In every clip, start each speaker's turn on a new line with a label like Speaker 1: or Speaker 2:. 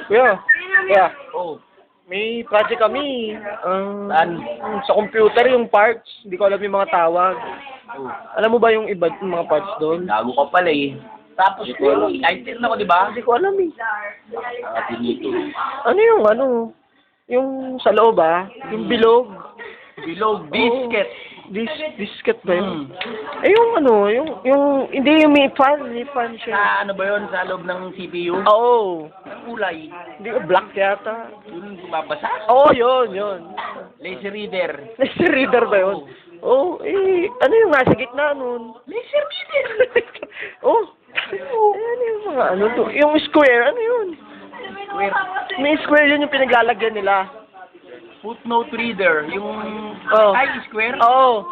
Speaker 1: Kuya, kuya,
Speaker 2: Oh,
Speaker 1: may project kami.
Speaker 2: saan?
Speaker 1: Sa computer yung parts, hindi ko alam yung mga tawag.
Speaker 2: Oh,
Speaker 1: Alam mo ba yung iba yung mga parts doon?
Speaker 2: gago ka pala eh. Tapos ko, item na ko, di ba?
Speaker 1: Hindi ko alam eh.
Speaker 2: Ang dito.
Speaker 1: Ano yung ano? Yung sa loob yung bilog.
Speaker 2: Bilog, biscuit.
Speaker 1: Disket ba yun?
Speaker 2: Hmm.
Speaker 1: Eh yung ano, yung hindi yung may fan siya.
Speaker 2: Sa ano ba yun? Sa loob ng CPU?
Speaker 1: Oo.
Speaker 2: Ang kulay.
Speaker 1: Hindi ko black yata.
Speaker 2: Yun bumabasa?
Speaker 1: Oo, yun.
Speaker 2: Laser reader.
Speaker 1: Laser reader ba yun? Oo, ano yung nasa gitna nun?
Speaker 2: Laser reader!
Speaker 1: Oh, ano yung mga ano to? Yung square, ano yun?
Speaker 2: Square.
Speaker 1: May square yun yung pinaglalagyan nila.
Speaker 2: Footnote reader. Yung
Speaker 1: Oh.
Speaker 2: ay square.
Speaker 1: Oo.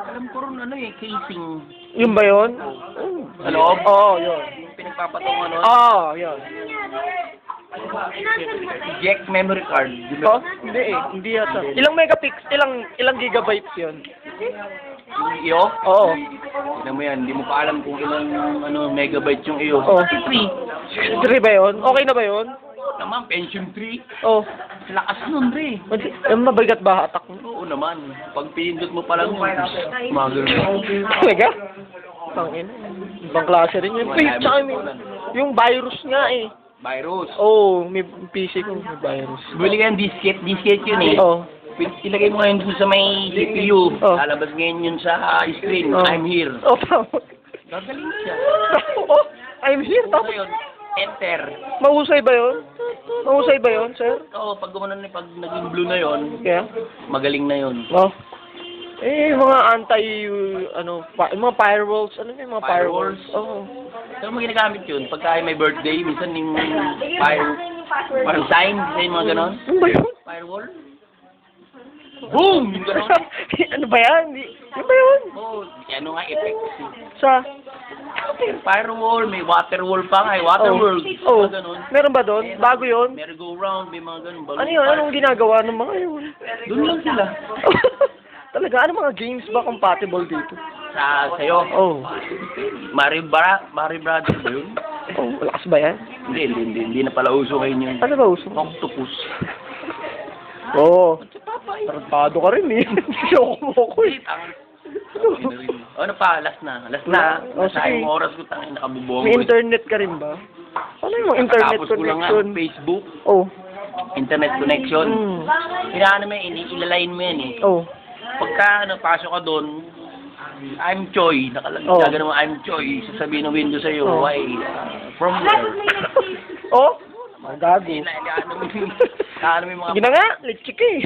Speaker 2: Alam ko rin ano eh, casing.
Speaker 1: Yun ba yun?
Speaker 2: Sa loob?
Speaker 1: Oo, yun.
Speaker 2: Yung pinagpapatong ano.
Speaker 1: Oo, yun.
Speaker 2: Jack memory card.
Speaker 1: Oh, hindi eh. Hindi yata. Ilang gigabytes yun?
Speaker 2: Yung iyo?
Speaker 1: Oo.
Speaker 2: Tignan mo yan, hindi mo pa alam kung ilang megabyte yung iyo.
Speaker 1: Oh.
Speaker 2: 63.
Speaker 1: 3 ba yun? Okay na ba yun?
Speaker 2: Naman, pension 3.
Speaker 1: Oh.
Speaker 2: Lakas nun, Dre.
Speaker 1: Mabigat ba hatak mo?
Speaker 2: Oo naman. Pag pinindot mo pa lang yun, magano.
Speaker 1: Talaga? Tangin. Ibang klase rin yun. Tsaka yung virus nga eh.
Speaker 2: Virus.
Speaker 1: Oo, may PC ko, may virus.
Speaker 2: Bili ka yung disket yun eh.
Speaker 1: Oo.
Speaker 2: Ilagay mo ngayon dun sa may CPU.
Speaker 1: Oh.
Speaker 2: Lalabas ngayon yun sa screen.
Speaker 1: Oh.
Speaker 2: I'm here.
Speaker 1: Oh, tama.
Speaker 2: Gagaling siya.
Speaker 1: Oh, I'm here.
Speaker 2: Tapos
Speaker 1: Tapos,
Speaker 2: yun, enter.
Speaker 1: mahusay ba yun? Mahusay ba yun, sir?
Speaker 2: Oo, pag gumanon pag naging blue na yun,
Speaker 1: Kaya?
Speaker 2: magaling na yun.
Speaker 1: Oh. Mga mga firewalls. Ano yung mga firewalls?
Speaker 2: Firewalls?
Speaker 1: Oo.
Speaker 2: Pero mo ginagamit yun. Pagka may birthday, minsan yung fire sign, yung mga ganon.
Speaker 1: Ano ba yun?
Speaker 2: Firewall. Boom! Yung ganon.
Speaker 1: Ano ba yan? Ano ba yun?
Speaker 2: Oo, ano nga effects.
Speaker 1: Sa?
Speaker 2: Firewall, may water wall pa nga, water world.
Speaker 1: Oh.
Speaker 2: Mga ganon.
Speaker 1: Meron ba doon? Bago yun?
Speaker 2: Merry-go-round, may mga ganon.
Speaker 1: Ano yun? Anong ginagawa ng mga yun?
Speaker 2: Doon lang sila.
Speaker 1: Talaga? Ano mga games ba compatible dito?
Speaker 2: Sa'yo.
Speaker 1: Oh.
Speaker 2: Mario Brothers ba yun?
Speaker 1: Oh, malakas ba yan?
Speaker 2: Hindi na pala uso ngayon yung
Speaker 1: Ano ba uso?
Speaker 2: octopus.
Speaker 1: Oo. Tarantado ka rin eh. Siyoko mo ko eh.
Speaker 2: Ano pa? Last na.
Speaker 1: Oh,
Speaker 2: Sa
Speaker 1: sige.
Speaker 2: oras ko tangin nakabubuong.
Speaker 1: May internet ka rin ba? Ano yung internet
Speaker 2: Tapos ko lang nga,
Speaker 1: connection?
Speaker 2: Facebook,
Speaker 1: Oh.
Speaker 2: internet connection.
Speaker 1: Mm.
Speaker 2: Inaano mo yan, ilalain mo yan eh.
Speaker 1: Oh.
Speaker 2: Pagka pasok ka doon, I'm Choi. Nakalagay
Speaker 1: Oh.
Speaker 2: ka naman, I'm Choi. Sasabihin ng Windows sa'yo,
Speaker 1: Oh.
Speaker 2: why, from where?
Speaker 1: Oh? Magago.
Speaker 2: Ano mo yung mga
Speaker 1: Sige na nga, let's check eh.